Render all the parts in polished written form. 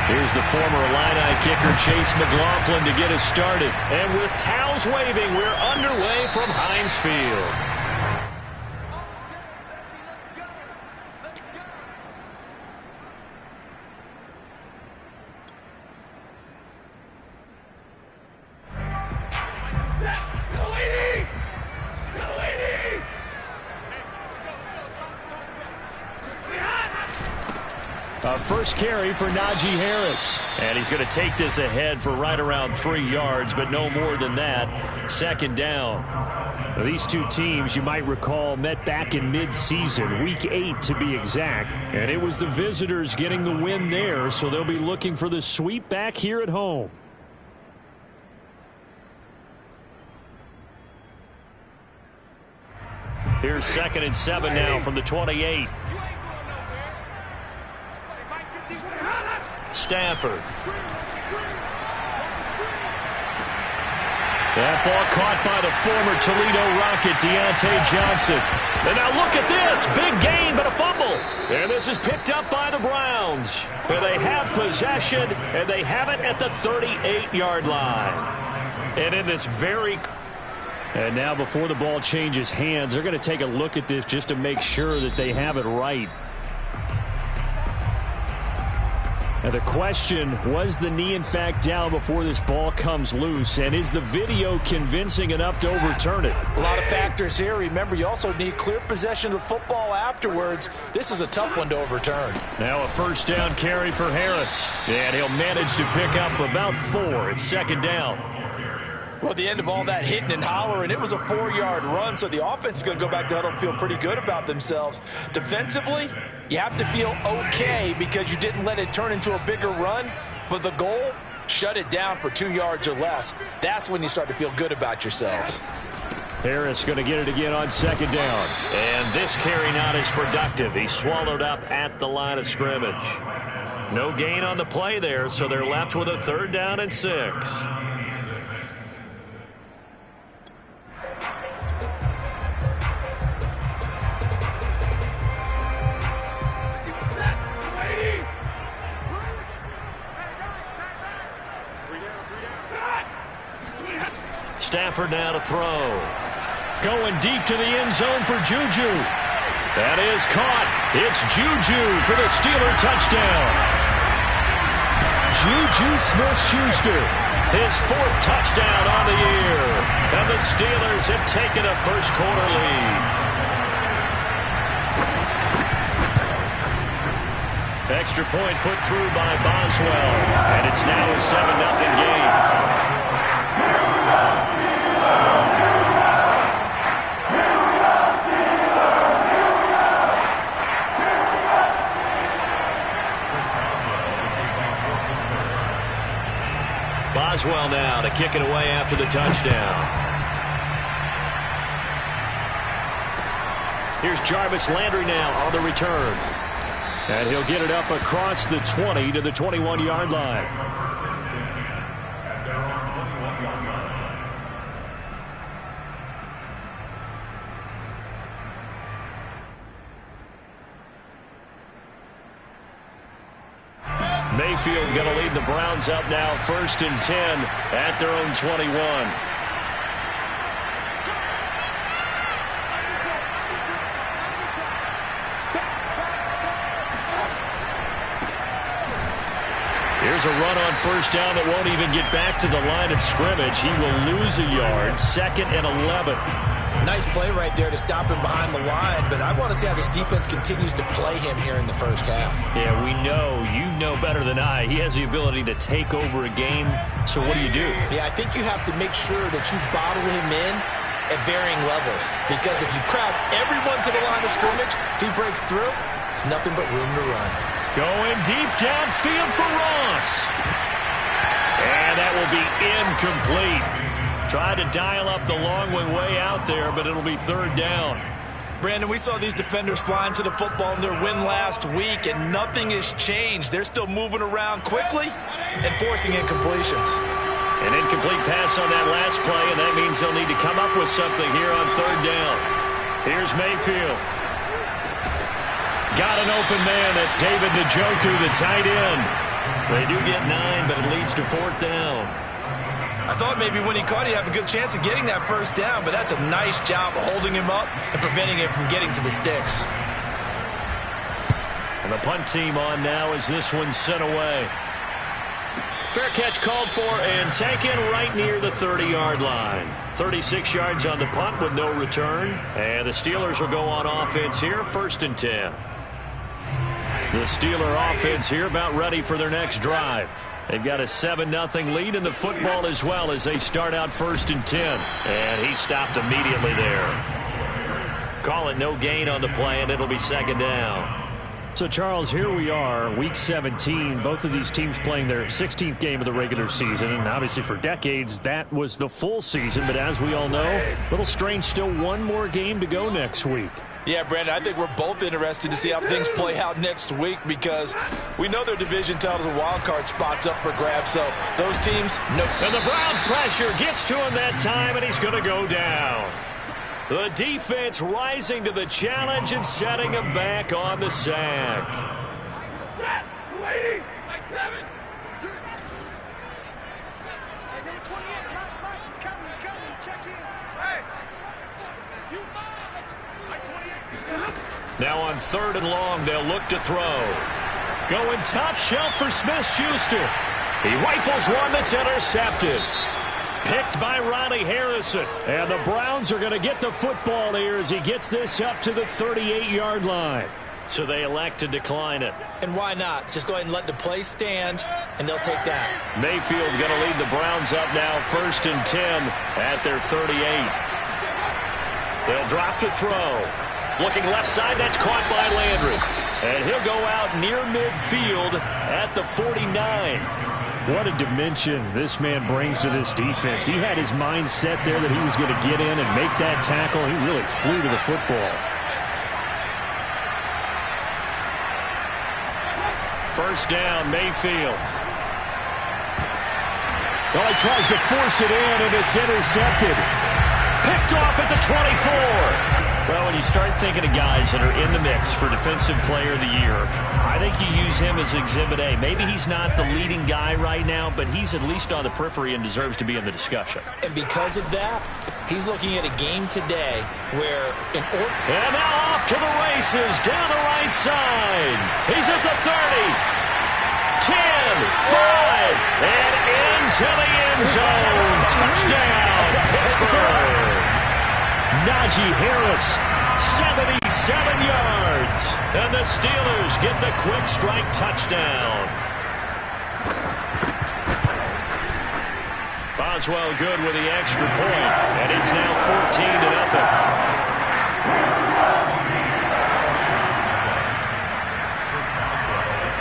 Here's the former Illini kicker Chase McLaughlin to get us started. And with towels waving, we're underway from Heinz Field. First carry for Najee Harris. And he's going to take this ahead for right around 3 yards, but no more than that. Second down. Now, these two teams, you might recall, met back in mid-season, week 8 to be exact. And it was the visitors getting the win there, so they'll be looking for the sweep back here at home. Here's 2nd and 7 now from the 28. Stafford. That ball caught by the former Toledo Rocket, Deontay Johnson. And now look at this. Big gain, but a fumble. And this is picked up by the Browns. Where they have possession, and they have it at the 38-yard line. And in this very... And now before the ball changes hands, they're going to take a look at this just to make sure that they have it right. Now the question, was the knee in fact down before this ball comes loose? And is the video convincing enough to overturn it? A lot of factors here. Remember, you also need clear possession of the football afterwards. This is a tough one to overturn. Now a first down carry for Harris. And he'll manage to pick up about 4. It's 2nd down. Well, at the end of all that hitting and hollering, it was a 4-yard run, so the offense is going to go back to huddle and feel pretty good about themselves. Defensively, you have to feel okay because you didn't let it turn into a bigger run, but the goal, shut it down for 2 yards or less. That's when you start to feel good about yourselves. Harris going to get it again on 2nd down. And this carry not as productive. He's swallowed up at the line of scrimmage. No gain on the play there, so they're left with a 3rd down and 6. Stafford now to throw. Going deep to the end zone for Juju. That is caught. It's Juju for the Steeler touchdown. Juju Smith-Schuster, his 4th touchdown on the year. And the Steelers have taken a first-quarter lead. Extra point put through by Boswell. And it's now a 7-0 game. Boswell now to kick it away after the touchdown. Here's Jarvis Landry now on the return. And he'll get it up across the 20 to the 21-yard line. Mayfield going to lead the Browns up now 1st and 10 at their own 21. Here's a run on 1st down that won't even get back to the line of scrimmage. He will lose a yard. 2nd and 11. Nice play right there to stop him behind the line, but I want to see how this defense continues to play him here in the first half. Yeah, we know. You know better than I. He has the ability to take over a game, so what do you do? Yeah, I think you have to make sure that you bottle him in at varying levels, because if you crowd everyone to the line of scrimmage, if he breaks through, there's nothing but room to run. Going deep downfield for Ross. And that will be incomplete. Tried to dial up the long way out there, but it'll be 3rd down. Brandon, we saw these defenders flying to the football in their win last week, and nothing has changed. They're still moving around quickly and forcing incompletions. An incomplete pass on that last play, and that means they'll need to come up with something here on 3rd down. Here's Mayfield. Got an open man. That's David Njoku, the tight end. They do get 9, but it leads to 4th down. I thought maybe when he caught it, he'd have a good chance of getting that first down, but that's a nice job of holding him up and preventing him from getting to the sticks. And the punt team on now as this one's sent away. Fair catch called for and taken right near the 30-yard line. 36 yards on the punt with no return. And the Steelers will go on offense here, 1st and 10. The Steeler offense here about ready for their next drive. They've got a 7-0 lead in the football as well as they start out 1st and 10. And he stopped immediately there. Call it no gain on the play, and it'll be 2nd down. So, Charles, here we are, Week 17. Both of these teams playing their 16th game of the regular season. And obviously for decades, that was the full season. But as we all know, a little strange, still one more game to go next week. Yeah, Brandon, I think we're both interested to see how things play out next week because we know their division titles and wild card spots up for grabs. So those teams, nope. And the Browns pressure gets to him that time, and he's going to go down. The defense rising to the challenge and setting him back on the sack. Now on 3rd and long, they'll look to throw. Going top shelf for Smith-Schuster. He rifles one that's intercepted. Picked by Ronnie Harrison. And the Browns are going to get the football here as he gets this up to the 38-yard line. So they elect to decline it. And why not? Just go ahead and let the play stand, and they'll take that. Mayfield going to lead the Browns up now 1st and 10 at their 38. They'll drop to throw. Looking left side, that's caught by Landry. And he'll go out near midfield at the 49. What a dimension this man brings to this defense. He had his mind set there that he was going to get in and make that tackle. He really flew to the football. 1st down, Mayfield. Well, he tries to force it in, and it's intercepted. Picked off at the 24. Well, when you start thinking of guys that are in the mix for Defensive Player of the Year, I think you use him as Exhibit A. Maybe he's not the leading guy right now, but he's at least on the periphery and deserves to be in the discussion. And because of that, he's looking at a game today where and now off to the races down the right side. He's at the 30. 10, 5, and into the end zone. Touchdown, Pittsburgh. Najee Harris, 77 yards. And the Steelers get the quick strike touchdown. Boswell good with the extra point, and it's now 14-0.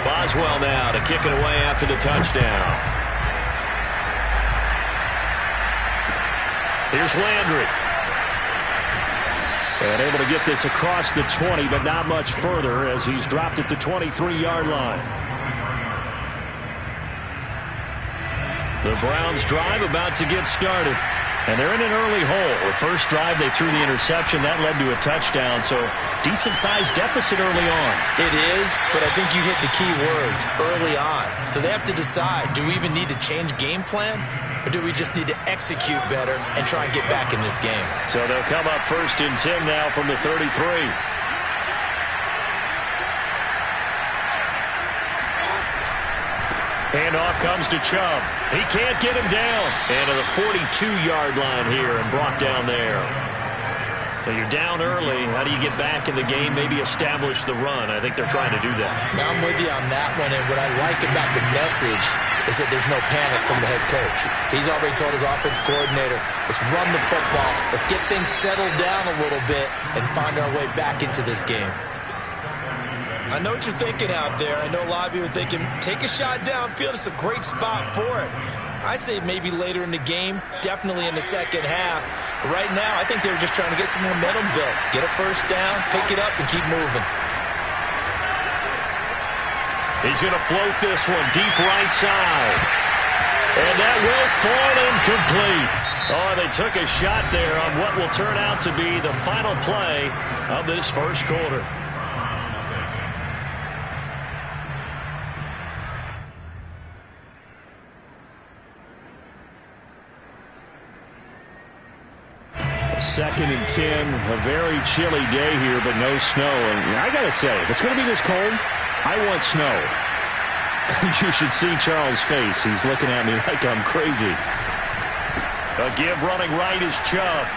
Boswell now to kick it away after the touchdown. Here's Landry. And able to get this across the 20, but not much further as he's dropped at the 23-yard line. The Browns drive about to get started. And they're in an early hole. The first drive, they threw the interception. That led to a touchdown. So decent-sized deficit early on. It is, but I think you hit the key words, early on. So they have to decide, do we even need to change game plan? Or do we just need to execute better and try and get back in this game? So they'll come up 1st and 10 now from the 33. Handoff comes to Chubb. He can't get him down. And to the 42-yard line here and brought down there. Now you're down early. How do you get back in the game? Maybe establish the run. I think they're trying to do that. Now I'm with you on that one. And what I like about the message is that there's no panic from the head coach. He's already told his offense coordinator, let's run the football. Let's get things settled down a little bit and find our way back into this game. I know what you're thinking out there. I know a lot of you are thinking, take a shot downfield. It's a great spot for it. I'd say maybe later in the game, definitely in the second half. But right now, I think they were just trying to get some momentum built. Get a first down, pick it up, and keep moving. He's going to float this one deep right side. And that will fall incomplete. Oh, they took a shot there on what will turn out to be the final play of this first quarter. 2nd and 10. A very chilly day here, but no snow. And I got to say, if it's going to be this cold, I want snow. You should see Charles' face. He's looking at me like I'm crazy. A give running right is Chubb.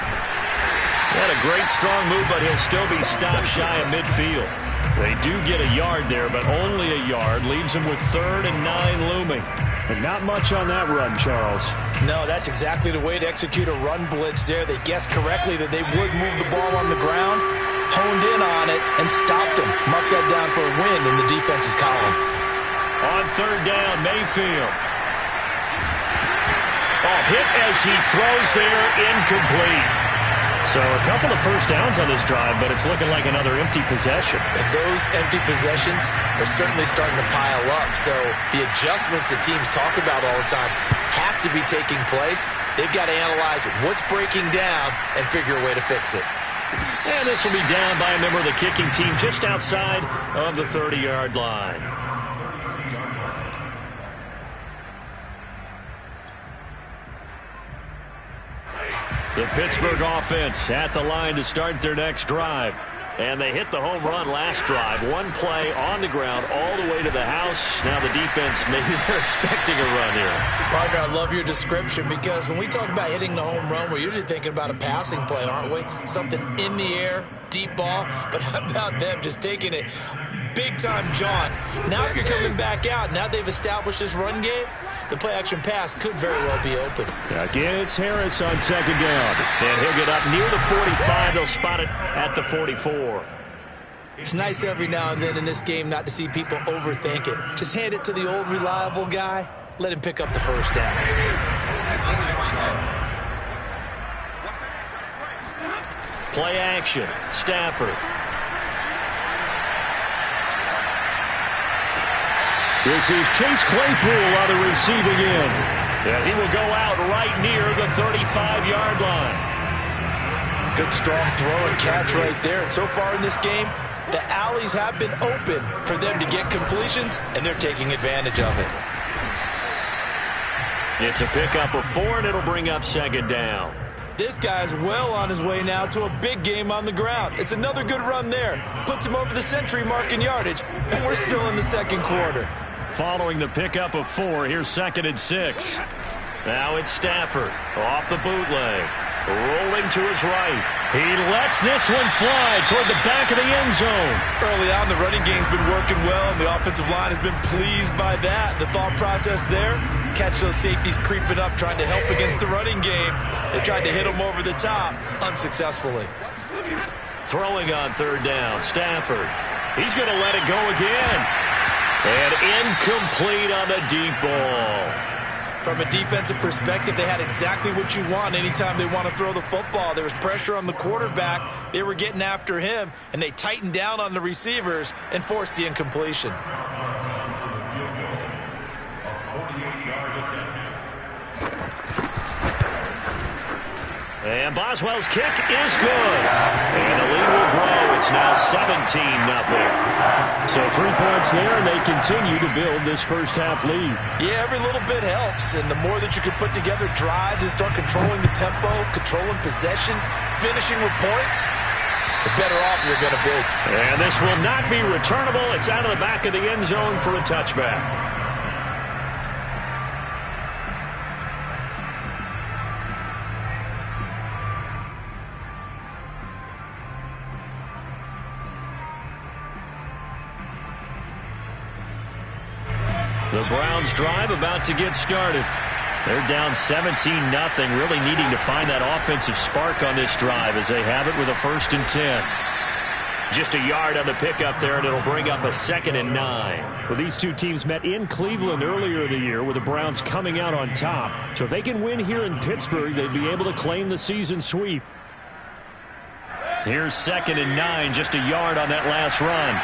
What a great strong move, but he'll still be stopped shy of midfield. They do get a yard there, but only a yard. Leaves him with 3rd and 9 looming. And not much on that run, Charles. No, that's exactly the way to execute a run blitz there. They guessed correctly that they would move the ball on the ground, honed in on it, and stopped them. Mark that down for a win in the defense's column. On 3rd down, Mayfield. Hit as he throws there, incomplete. So a couple of first downs on this drive, but it's looking like another empty possession. And those empty possessions are certainly starting to pile up. So the adjustments that teams talk about all the time have to be taking place. They've got to analyze what's breaking down and figure a way to fix it. And this will be down by a member of the kicking team just outside of the 30-yard line. The Pittsburgh offense at the line to start their next drive. And they hit the home run last drive. One play on the ground all the way to the house. Now the defense, maybe they're expecting a run here. Partner, I love your description because when we talk about hitting the home run, we're usually thinking about a passing play, aren't we? Something in the air, deep ball. But how about them just taking it big-time jaunt? Now if you're coming back out, now they've established this run game, the play-action pass could very well be open. Again, it's Harris on 2nd down. And he'll get up near the 45. They'll spot it at the 44. It's nice every now and then in this game not to see people overthink it. Just hand it to the old reliable guy. Let him pick up the first down. Play action. Stafford. This is Chase Claypool on the receiving end. And he will go out right near the 35-yard line. Good strong throw and catch right there. And so far in this game, the alleys have been open for them to get completions, and they're taking advantage of it. It's a pickup of 4, and it'll bring up 2nd down. This guy's well on his way now to a big game on the ground. It's another good run there. Puts him over the century mark in yardage, and we're still in the 2nd quarter. Following the pickup of 4, here's 2nd and 6. Now it's Stafford off the bootleg. Rolling to his right. He lets this one fly toward the back of the end zone. Early on, the running game's been working well, and the offensive line has been pleased by that. The thought process there, catch those safeties creeping up, trying to help against the running game. They tried to hit him over the top, unsuccessfully. Throwing on 3rd down, Stafford. He's going to let it go again. And incomplete on the deep ball. From a defensive perspective, they had exactly what you want anytime they want to throw the football. There was pressure on the quarterback. They were getting after him, and they tightened down on the receivers and forced the incompletion. And Boswell's kick is good. And the lead will grow. It's now 17-0. So 3 points there, and they continue to build this first half lead. Yeah, every little bit helps. And the more that you can put together drives and start controlling the tempo, controlling possession, finishing with points, the better off you're going to be. And this will not be returnable. It's out of the back of the end zone for a touchback. The Browns drive about to get started. They're down 17-0, really needing to find that offensive spark on this drive as they have it with a 1st and 10. Just a yard on the pickup there, and it'll bring up a 2nd and 9. Well, these two teams met in Cleveland earlier in the year with the Browns coming out on top. So if they can win here in Pittsburgh, they'd be able to claim the season sweep. Here's 2nd and 9, just a yard on that last run.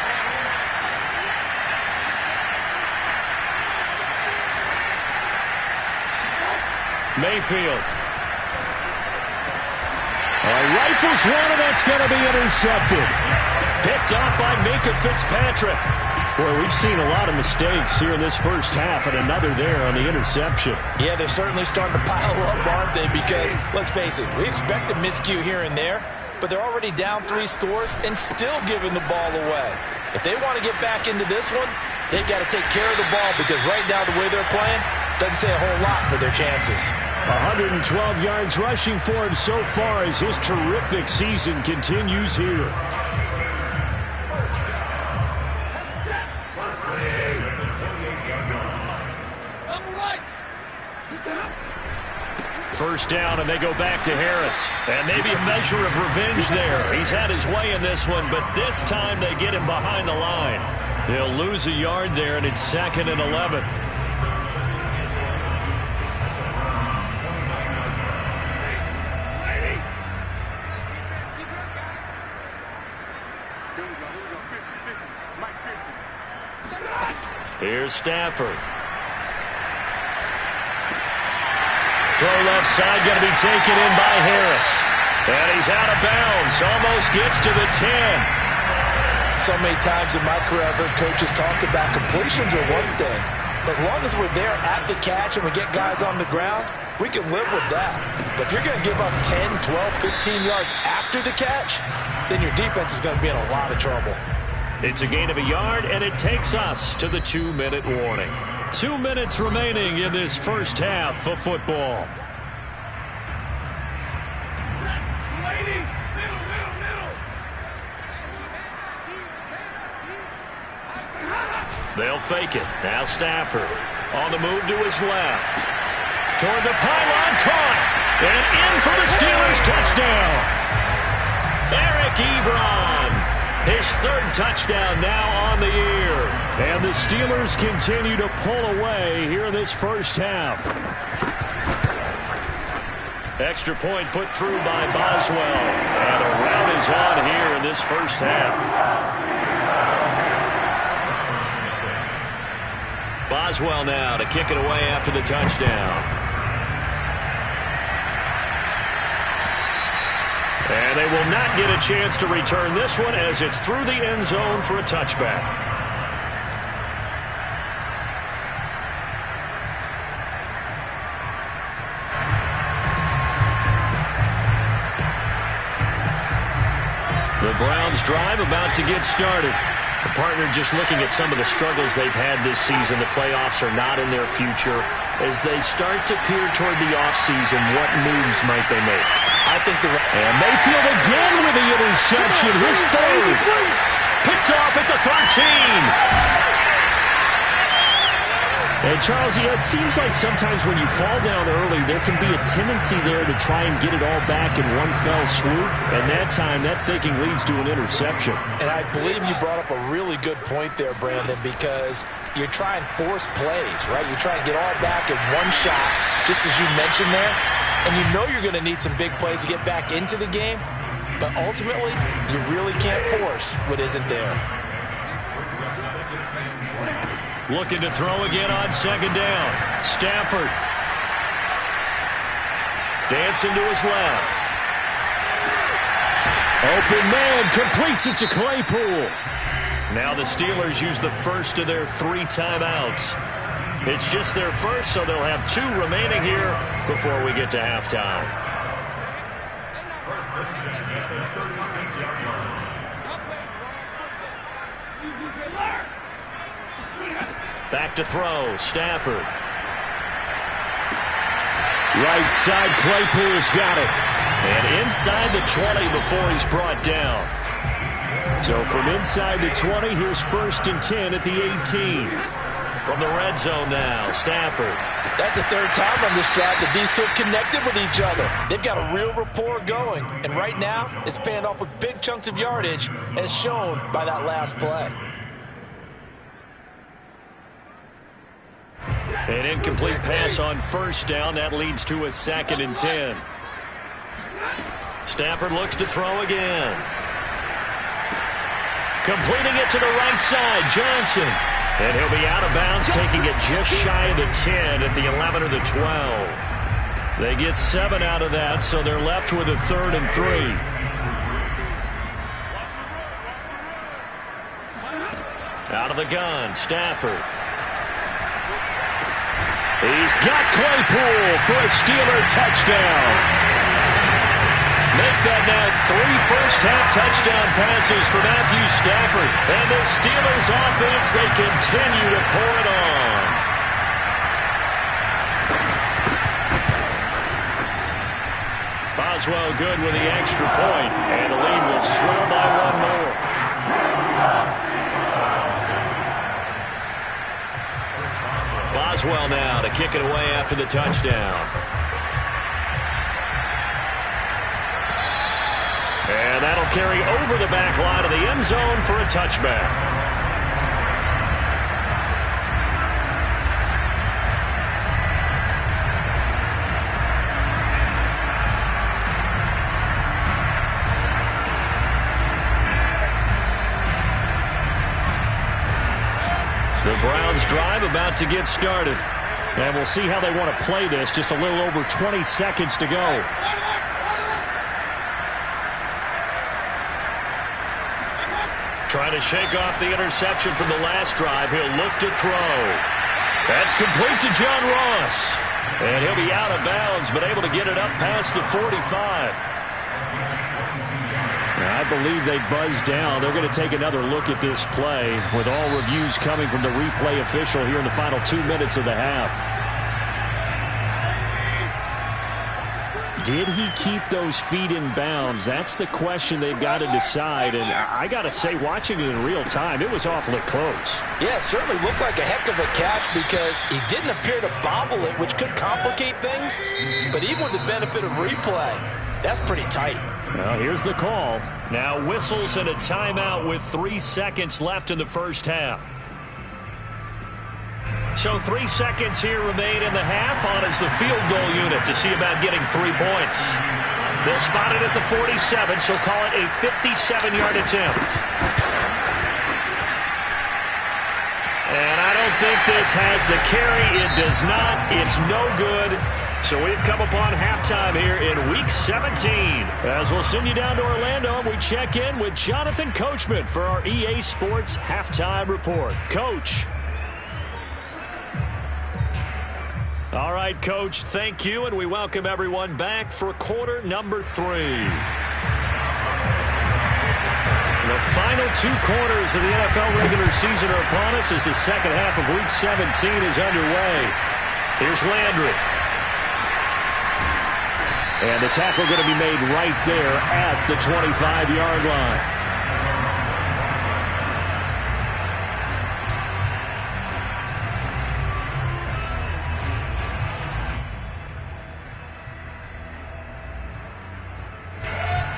Mayfield. Rifles one, and that's going to be intercepted. Picked up by Minkah Fitzpatrick. Well, we've seen a lot of mistakes here in this first half, and another there on the interception. Yeah, they're certainly starting to pile up, aren't they? Because, let's face it, we expect a miscue here and there, but they're already down 3 scores and still giving the ball away. If they want to get back into this one, they've got to take care of the ball, because right now the way they're playing doesn't say a whole lot for their chances. 112 yards rushing for him so far as his terrific season continues here. First down, and they go back to Harris. And maybe a measure of revenge there. He's had his way in this one, but this time they get him behind the line. They'll lose a yard there, and it's 2nd and 11. Here's Stafford. Throw left side, going to be taken in by Harris. And he's out of bounds, almost gets to the 10. So many times in my career I've heard coaches talk about completions are one thing. But as long as we're there at the catch and we get guys on the ground, we can live with that. But if you're going to give up 10, 12, 15 yards after the catch, then your defense is going to be in a lot of trouble. It's a gain of a yard, and it takes us to the 2-minute warning. 2 minutes remaining in this first half of football. They'll fake it. Now Stafford on the move to his left. Toward the pylon, caught. And in for the Steelers touchdown. Eric Ebron. His 3rd touchdown now on the year. And the Steelers continue to pull away here in this first half. Extra point put through by Boswell. And a rout is on here in this first half. Boswell now to kick it away after the touchdown. And they will not get a chance to return this one as it's through the end zone for a touchback. The Browns drive about to get started. The partner just looking at some of the struggles they've had this season. The playoffs are not in their future. As they start to peer toward the offseason, what moves might they make? I think and Mayfield again with the interception, his 3rd. Picked off at the 13. And Charles, it seems like sometimes when you fall down early, there can be a tendency there to try and get it all back in one fell swoop. And that time, that thinking leads to an interception. And I believe you brought up a really good point there, Brandon, because you're trying to force plays, right? You're trying to get all back in one shot, just as you mentioned there. And you know you're going to need some big plays to get back into the game. But ultimately, you really can't force what isn't there. Looking to throw again on 2nd down. Stafford. Dancing to his left. Open man completes it to Claypool. Now the Steelers use the first of their 3 timeouts. It's just their first, so they'll have 2 remaining here before we get to halftime. Back to throw, Stafford. Right side, Claypool's got it. And inside the 20 before he's brought down. So from inside the 20, here's 1st and 10 at the 18. From the red zone now, Stafford. That's the 3rd time on this drive that these 2 have connected with each other. They've got a real rapport going. And right now, it's paying off with big chunks of yardage, as shown by that last play. An incomplete pass on 1st down. That leads to a 2nd and 10. Stafford looks to throw again. Completing it to the right side, Johnson. And he'll be out of bounds, taking it just shy of the 10 at the 11 or the 12. They get 7 out of that, so they're left with a 3rd and 3. Out of the gun, Stafford. He's got Claypool for a Steeler touchdown. Make that now 3 first-half touchdown passes for Matthew Stafford. And the Steelers offense, they continue to pour it on. Boswell good with the extra point, and the lead will swell by 1 more. Boswell now to kick it away after the touchdown. And that'll carry over the back line of the end zone for a touchback. The Browns drive about to get started. And we'll see how they want to play this. Just a little over 20 seconds to go. Trying to shake off the interception from the last drive. He'll look to throw. That's complete to John Ross. And he'll be out of bounds, but able to get it up past the 45. I believe they buzzed down. They're going to take another look at this play with all reviews coming from the replay official here in the final 2 minutes of the half. Did he keep those feet in bounds? That's the question they've got to decide. And I got to say, watching it in real time, it was awfully close. Yeah, it certainly looked like a heck of a catch because he didn't appear to bobble it, which could complicate things. But even with the benefit of replay, that's pretty tight. Well, here's the call. Now whistles and a timeout with 3 seconds left in the first half. So 3 seconds here remain in the half. On is the field goal unit to see about getting 3 points. They'll spot it at the 47, so call it a 57-yard attempt. And I don't think this has the carry. It does not. It's no good. So we've come upon halftime here in Week 17. As we'll send you down to Orlando, we check in with Jonathan Coachman for our EA Sports Halftime Report. Coach. All right, Coach, thank you, and we welcome everyone back for quarter number 3. The final 2 quarters of the NFL regular season are upon us as the second half of Week 17 is underway. Here's Landry. And the tackle going to be made right there at the 25-yard line.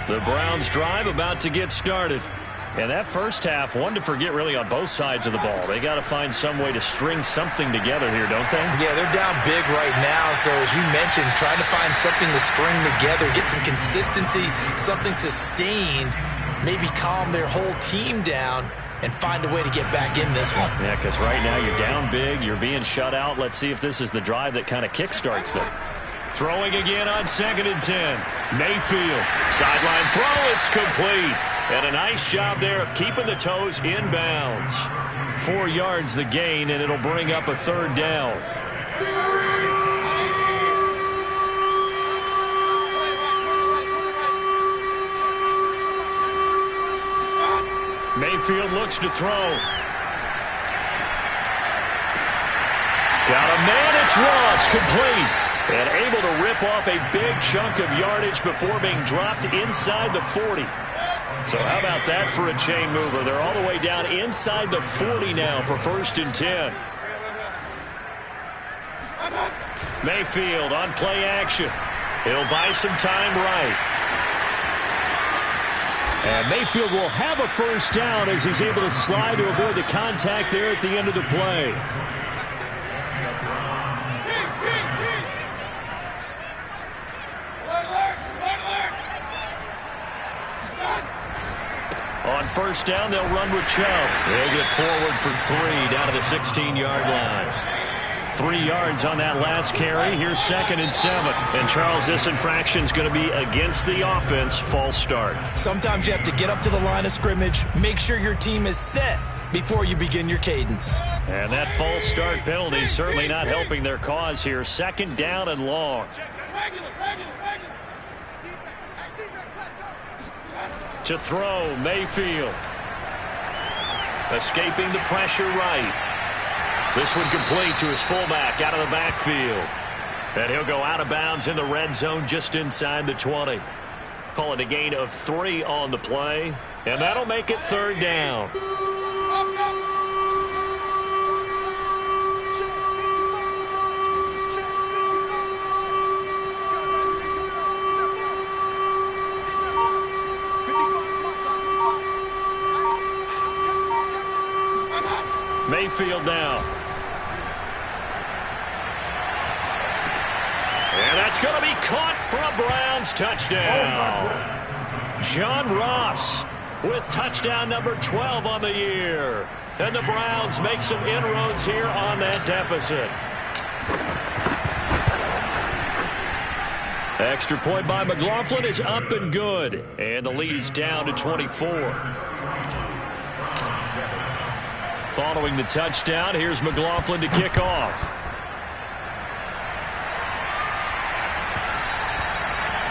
The Browns drive about to get started. And that first half, one to forget really on both sides of the ball. They got to find some way to string something together here, don't they? Yeah, they're down big right now. So as you mentioned, trying to find something to string together, get some consistency, something sustained, maybe calm their whole team down and find a way to get back in this one. Yeah, because right now you're down big, you're being shut out. Let's see if this is the drive that kind of kickstarts them. Throwing again on 2nd and 10. Mayfield, sideline throw, it's complete. And a nice job there of keeping the toes in bounds. 4 yards the gain, and it'll bring up a 3rd down. Mayfield looks to throw. Got a man, it's Ross, complete. And able to rip off a big chunk of yardage before being dropped inside the 40. So how about that for a chain mover? They're all the way down inside the 40 now for 1st and 10. Mayfield on play action. He'll buy some time right. And Mayfield will have a 1st down as he's able to slide to avoid the contact there at the end of the play. On 1st down, they'll run with Chubb. They'll get forward for 3 down to the 16-yard line. 3 yards on that last carry. Here's 2nd and 7. And, Charles, this infraction's going to be against the offense. False start. Sometimes you have to get up to the line of scrimmage, make sure your team is set, before you begin your cadence. And that false start penalty certainly not helping their cause here. 2nd down and long. To throw, Mayfield. Escaping the pressure right. This one complete to his fullback out of the backfield. And he'll go out of bounds in the red zone just inside the 20. Call it a gain of 3 on the play. And that'll make it 3rd down. Mayfield now. And that's going to be caught for a Browns touchdown. John Ross with touchdown number 12 on the year. And the Browns make some inroads here on that deficit. Extra point by McLaughlin is up and good. And the lead is down to 24. Following the touchdown, here's McLaughlin to kick off.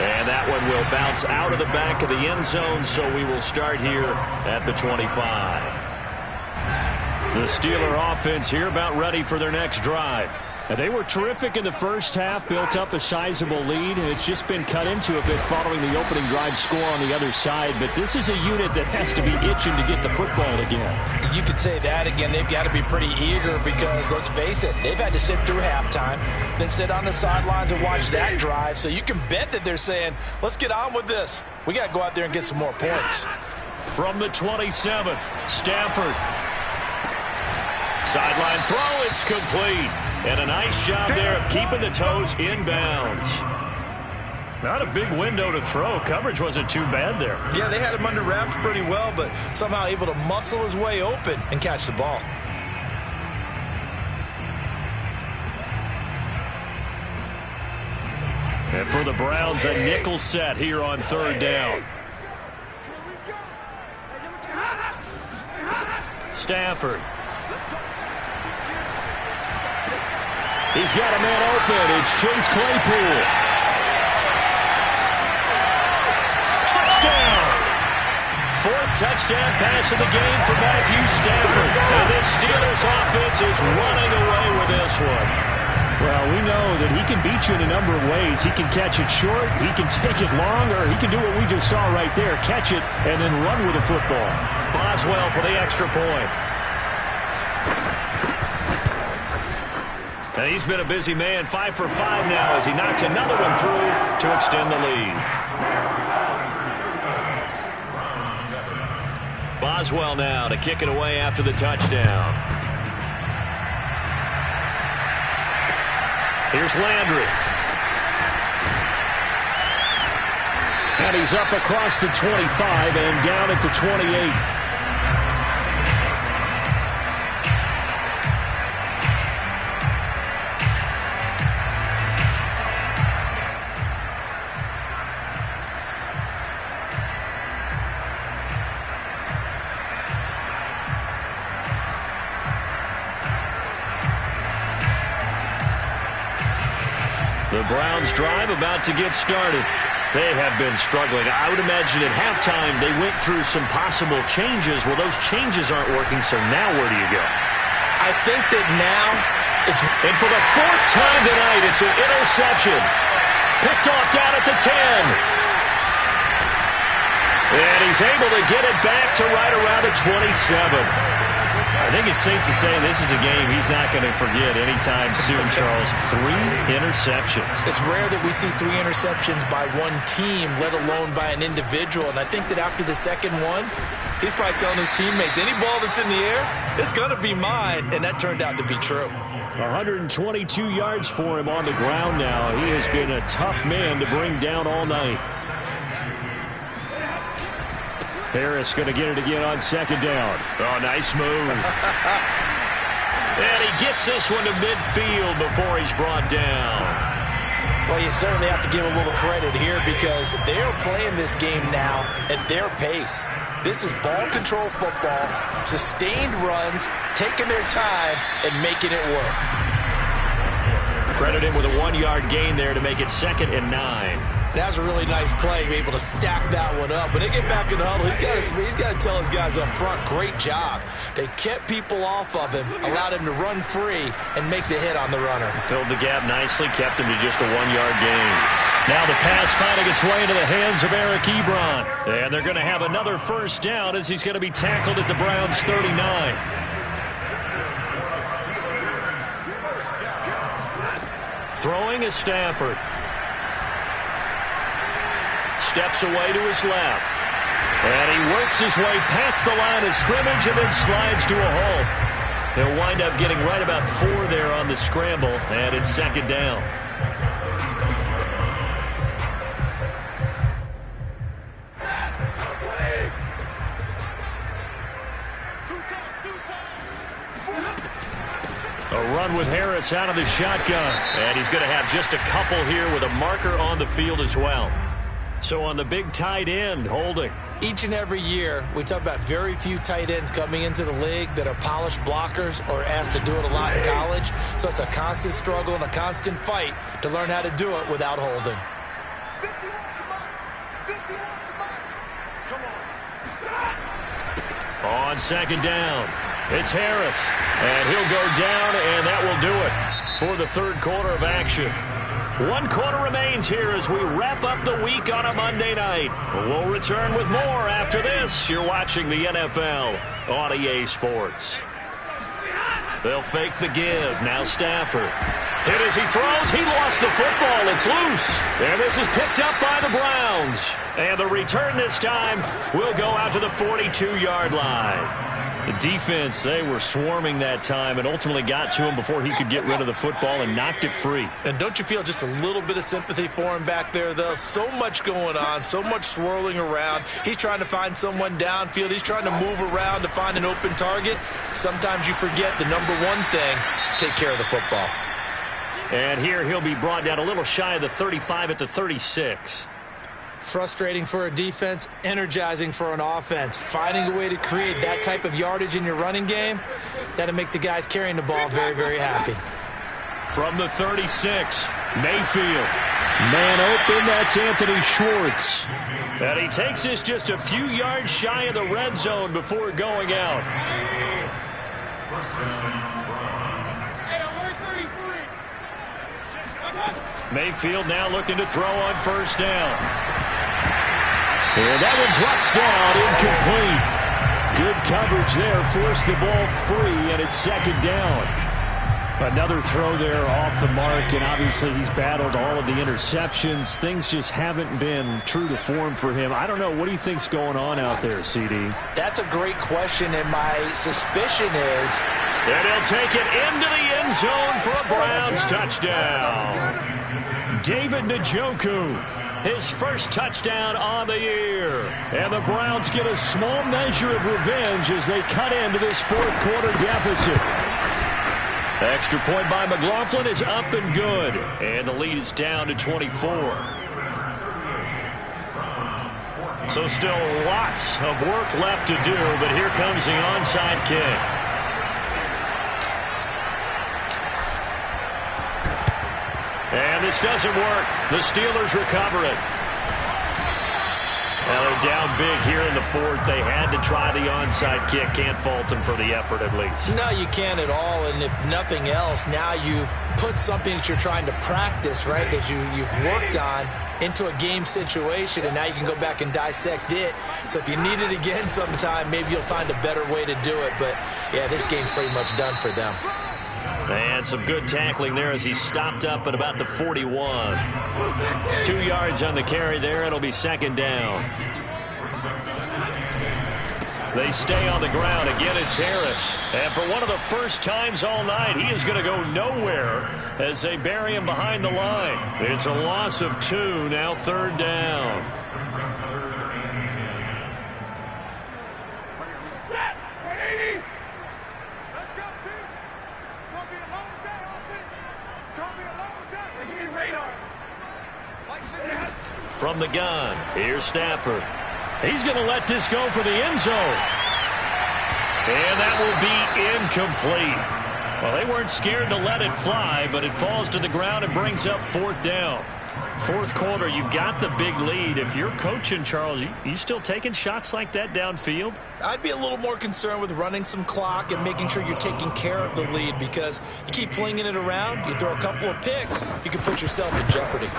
And that one will bounce out of the back of the end zone, so we will start here at the 25. The Steeler offense here about ready for their next drive. They were terrific in the first half, built up a sizable lead, and it's just been cut into a bit following the opening drive score on the other side. But this is a unit that has to be itching to get the football again. You could say that again. They've got to be pretty eager because, let's face it, they've had to sit through halftime, then sit on the sidelines and watch that drive. So you can bet that they're saying, let's get on with this. We got to go out there and get some more points. From the 27, Stafford. Sideline throw, it's complete. And a nice job there of keeping the toes inbounds. Not a big window to throw. Coverage wasn't too bad there. Yeah, they had him under wraps pretty well, but somehow able to muscle his way open and catch the ball. And for the Browns, a nickel set here on 3rd down. Stafford. He's got a man open. It's Chase Claypool. Touchdown! 4th touchdown pass of the game for Matthew Stafford. And this Steelers offense is running away with this one. Well, we know that he can beat you in a number of ways. He can catch it short, he can take it long, or he can do what we just saw right there, catch it and then run with the football. Boswell for the extra point. And he's been a busy man, 5 for 5 now as he knocks another one through to extend the lead. Boswell now to kick it away after the touchdown. Here's Landry. And he's up across the 25 and down at the 28. The Browns drive about to get started. They have been struggling. I would imagine at halftime they went through some possible changes. Well, those changes aren't working, so now where do you go? I think that now it's... And for the 4th time tonight, it's an interception. Picked off down at the 10. And he's able to get it back to right around the 27. I think it's safe to say this is a game he's not going to forget anytime soon, Charles. 3 interceptions. It's rare that we see 3 interceptions by one team, let alone by an individual. And I think that after the second one, he's probably telling his teammates, any ball that's in the air, it's going to be mine. And that turned out to be true. 122 yards for him on the ground now. He has been a tough man to bring down all night. Harris going to get it again on 2nd down. Oh, nice move. And he gets this one to midfield before he's brought down. Well, you certainly have to give a little credit here because they're playing this game now at their pace. This is ball control football, sustained runs, taking their time, and making it work. Credit him with a 1-yard gain there to make it 2nd and 9. That was a really nice play, able to stack that one up. When they get back in the huddle, he's got to tell his guys up front, great job. They kept people off of him, allowed him to run free and make the hit on the runner. Filled the gap nicely, kept him to just a 1-yard gain. Now the pass finding its way into the hands of Eric Ebron. And they're going to have another first down as he's going to be tackled at the Browns' 39. Throwing is Stafford. Steps away to his left. And he works his way past the line of scrimmage and then slides to a halt. He'll wind up getting right about 4 there on the scramble, and it's 2nd down. A run with Harris out of the shotgun. And he's going to have just a couple here with a marker on the field as well. So on the big tight end, Holding. Each and every year, we talk about very few tight ends coming into the league that are polished blockers or asked to do it a lot in college. So it's a constant struggle and a constant fight to learn how to do it without Holding. 51 come on. On 2nd down, it's Harris. And he'll go down, and that will do it for the 3rd quarter of action. 1 quarter remains here as we wrap up the week on a Monday night. We'll return with more after this. You're watching the NFL on EA Sports. They'll fake the give. Now Stafford. Hit as he throws. He lost the football. It's loose. And this is picked up by the Browns. And the return this time will go out to the 42-yard line. The defense, they were swarming that time and ultimately got to him before he could get rid of the football and knocked it free. And don't you feel just a little bit of sympathy for him back there, though? So much going on, so much swirling around. He's trying to find someone downfield. He's trying to move around to find an open target. Sometimes you forget the number one thing, take care of the football. And here he'll be brought down a little shy of the 35 at the 36. Frustrating for a defense, energizing for an offense. Finding a way to create that type of yardage in your running game, that'll make the guys carrying the ball very, very happy. From the 36, Mayfield. Man open, that's Anthony Schwartz. And he takes this just a few yards shy of the red zone before going out. Mayfield now looking to throw on first down. And that one drops down, incomplete. Good coverage there, forced the ball free, and it's 2nd down. Another throw there off the mark, and obviously he's battled all of the interceptions. Things just haven't been true to form for him. I don't know, what do you think's going on out there, CD? That's a great question, and my suspicion is... And he'll take it into the end zone for a Browns touchdown. David Njoku, his first touchdown on the year. And the Browns get a small measure of revenge as they cut into this 4th quarter deficit. Extra point by McLaughlin is up and good. And the lead is down to 24. So still lots of work left to do, but here comes the onside kick. And this doesn't work. The Steelers recover it. Now they're down big here in the 4th. They had to try the onside kick. Can't fault them for the effort at least. No, you can't at all. And if nothing else, now you've put something that you're trying to practice, right, that you've worked on into a game situation, and now you can go back and dissect it. So if you need it again sometime, maybe you'll find a better way to do it. But, yeah, this game's pretty much done for them. And some good tackling there as he stopped up at about the 41. 2 yards on the carry there. It'll be 2nd down. They stay on the ground. Again, it's Harris. And for one of the first times all night, he is going to go nowhere as they bury him behind the line. It's a loss of 2, now 3rd down. From the gun, here's Stafford. He's going to let this go for the end zone. And that will be incomplete. Well, they weren't scared to let it fly, but it falls to the ground and brings up 4th down. Fourth quarter, you've got the big lead. If you're coaching, Charles, you still taking shots like that downfield? I'd be a little more concerned with running some clock and making sure you're taking care of the lead, because you keep flinging it around, you throw a couple of picks, you can put yourself in jeopardy.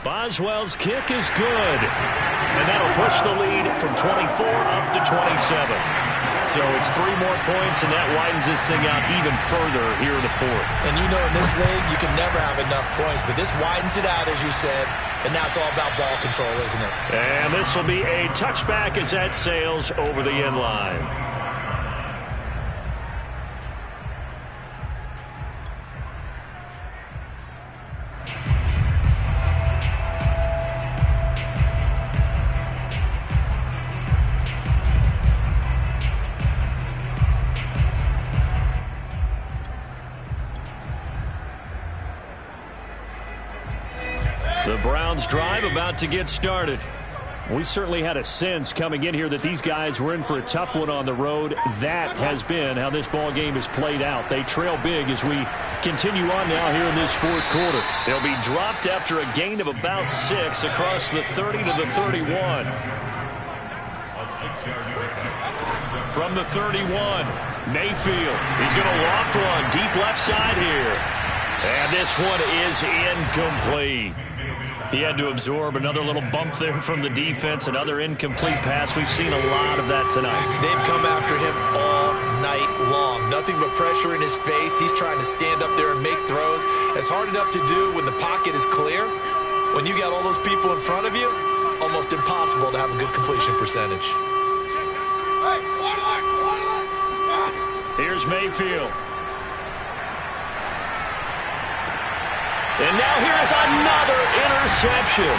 Boswell's kick is good. And that'll push the lead from 24 up to 27. So it's 3 more points, and that widens this thing out even further here in the 4th. And you know, in this league, you can never have enough points, but this widens it out, as you said, and now it's all about ball control, isn't it? And this will be a touchback as that sails over the end line. The Browns drive about to get started. We certainly had a sense coming in here that these guys were in for a tough one on the road. That has been how this ball game has played out. They trail big as we continue on now here in this 4th quarter. They'll be dropped after a gain of about 6 across the 30 to the 31. From the 31, Mayfield. He's going to loft one deep left side here. And this one is incomplete. He had to absorb another little bump there from the defense, another incomplete pass. We've seen a lot of that tonight. They've come after him all night long. Nothing but pressure in his face. He's trying to stand up there and make throws. It's hard enough to do when the pocket is clear. When you got all those people in front of you, almost impossible to have a good completion percentage. Here's Mayfield. And now here is another interception.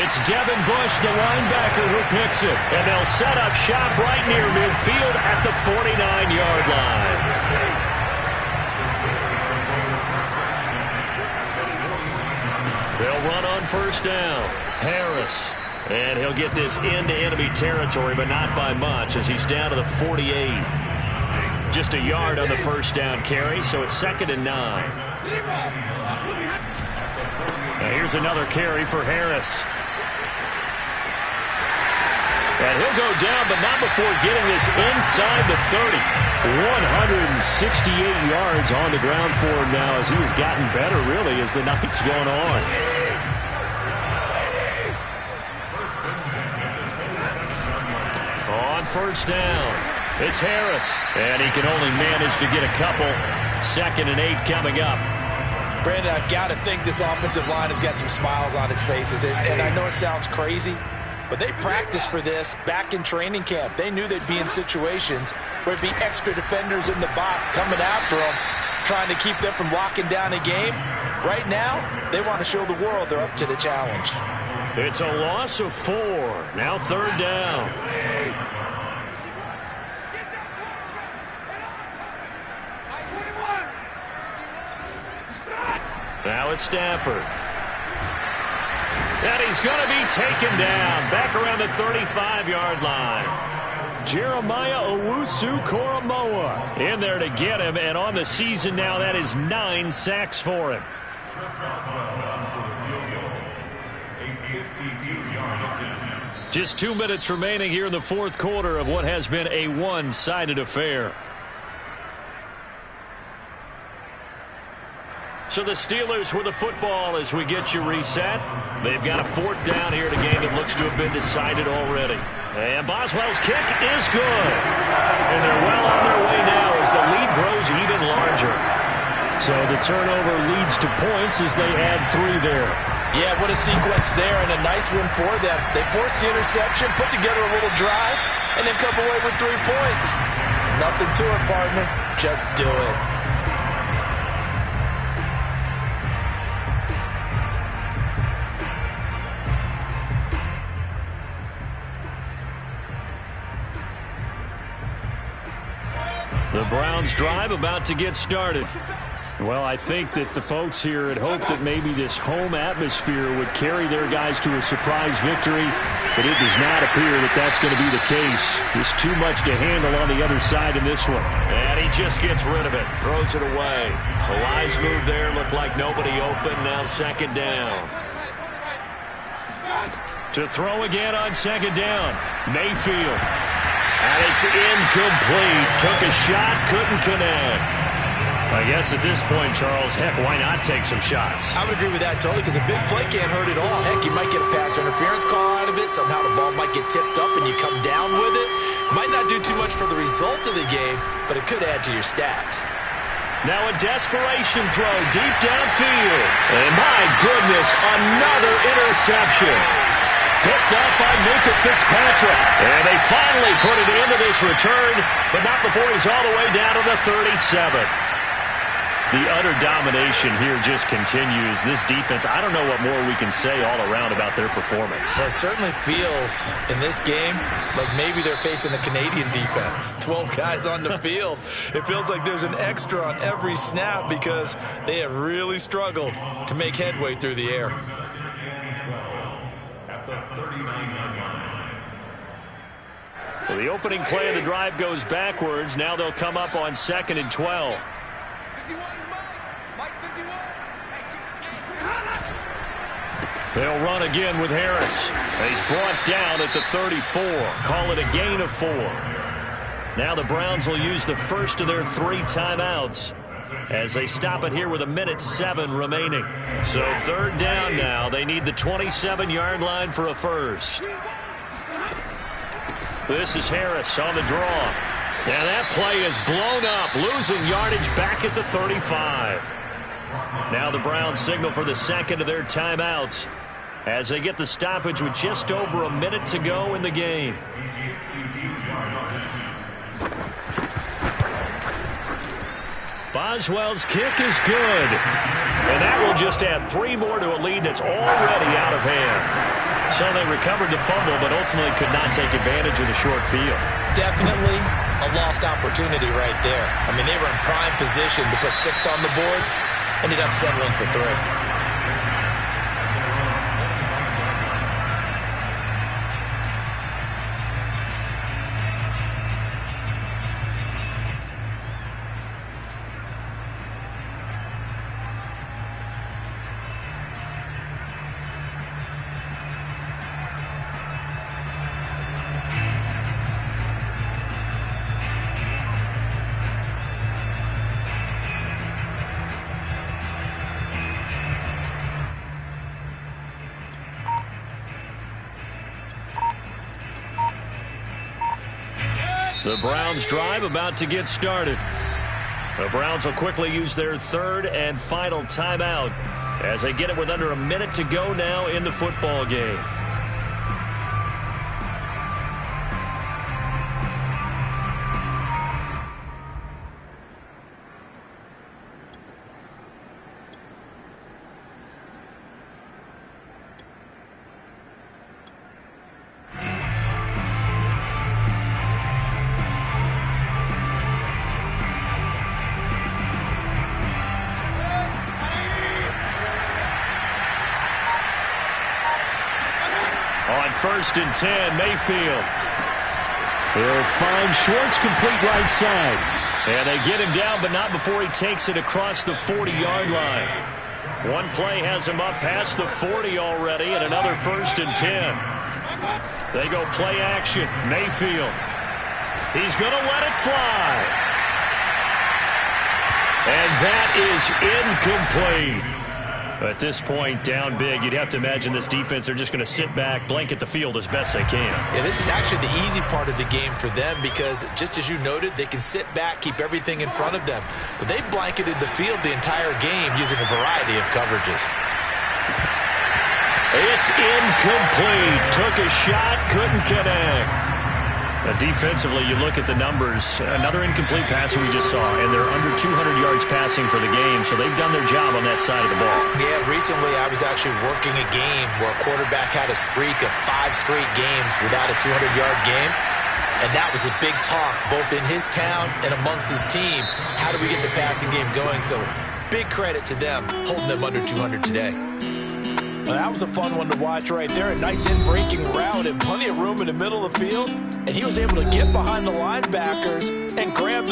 It's Devin Bush, the linebacker, who picks it. And they'll set up shop right near midfield at the 49-yard line. They'll run on 1st down. Harris. And he'll get this into enemy territory, but not by much, as he's down to the 48. Just a yard on the 1st down carry, so it's 2nd and 9. Now here's another carry for Harris. And he'll go down, but not before getting this inside the 30. 168 yards on the ground for him now, as he has gotten better, really, as the night's gone on. On 1st down, it's Harris. And he can only manage to get a couple. 2nd and 8 coming up. Brandon, I've got to think this offensive line has got some smiles on its faces. And I know it sounds crazy, but they practiced for this back in training camp. They knew they'd be in situations where it'd be extra defenders in the box coming after them, trying to keep them from locking down a game. Right now, they want to show the world they're up to the challenge. It's a loss of 4. Now 3rd down. Now it's Stafford. And he's going to be taken down back around the 35-yard line. Jeremiah Owusu-Koramoah in there to get him, and on the season now, that is 9 sacks for him. Just 2 minutes remaining here in the 4th quarter of what has been a one-sided affair. So the Steelers with the football as we get you reset. They've got a 4th down here in a game that looks to have been decided already. And Boswell's kick is good. And they're well on their way now as the lead grows even larger. So the turnover leads to points as they add 3 there. Yeah, what a sequence there, and a nice one for them. They force the interception, put together a little drive, and then come away with 3 points. Nothing to it, partner. Just do it. The Browns drive about to get started. Well, I think that the folks here had hoped that maybe this home atmosphere would carry their guys to a surprise victory, but it does not appear that that's going to be the case. There's too much to handle on the other side in this one. And he just gets rid of it, throws it away. A wise move there, looked like nobody open, now second down. To throw again on second down, Mayfield. And it's incomplete. Took a shot, couldn't connect. I guess at this point, Charles, heck, why not take some shots? I would agree with that totally, because a big play can't hurt at all. Heck, you might get a pass interference call out of it. Somehow the ball might get tipped up and you come down with it. Might not do too much for the result of the game, but it could add to your stats. Now a desperation throw deep downfield. And my goodness, another interception. Picked up by Minkah Fitzpatrick. And they finally put it into this return, but not before he's all the way down to the 37. The utter domination here just continues. This defense, I don't know what more we can say all around about their performance. Well, it certainly feels in this game like maybe they're facing a Canadian defense. 12 guys on the field. It feels like there's an extra on every snap because they have really struggled to make headway through the air. So the opening play of the drive goes backwards. Now they'll come up on 2nd and 12. They'll run again with Harris. He's brought down at the 34. Call it a gain of 4. Now the Browns will use the first of their 3 timeouts as they stop it here with 1:07 remaining. So 3rd down now. They need the 27-yard line for a first. This is Harris on the draw. And that play is blown up, losing yardage back at the 35. Now the Browns signal for the second of their timeouts as they get the stoppage with just over a minute to go in the game. Boswell's kick is good. And that will just add 3 more to a lead that's already out of hand. So they recovered the fumble, but ultimately could not take advantage of the short field. Definitely a lost opportunity right there. I mean, they were in prime position to put 6 on the board. Ended up settling for 3. The Browns drive about to get started. The Browns will quickly use their 3rd and final timeout as they get it with under a minute to go now in the football game. On 1st and 10, Mayfield. He'll find Schwartz complete right side. And they get him down, but not before he takes it across the 40-yard line. One play has him up past the 40 already, and another 1st and 10. They go play action. Mayfield. He's going to let it fly. And that is incomplete. At this point, down big, you'd have to imagine this defense, they're just going to sit back, blanket the field as best they can. Yeah, this is actually the easy part of the game for them because, just as you noted, they can sit back, keep everything in front of them. But they've blanketed the field the entire game using a variety of coverages. It's incomplete. Took a shot, couldn't connect. Defensively, you look at the numbers. Another incomplete pass we just saw, and they're under 200 yards passing for the game, so they've done their job on that side of the ball. Yeah, recently I was actually working a game where a quarterback had a streak of 5 straight games without a 200-yard game, and that was a big talk both in his town and amongst his team. How do we get the passing game going? So big credit to them holding them under 200 today. Well, that was a fun one to watch right there. A nice in-breaking route and plenty of room in the middle of the field. And he was able to get behind the linebackers and grab the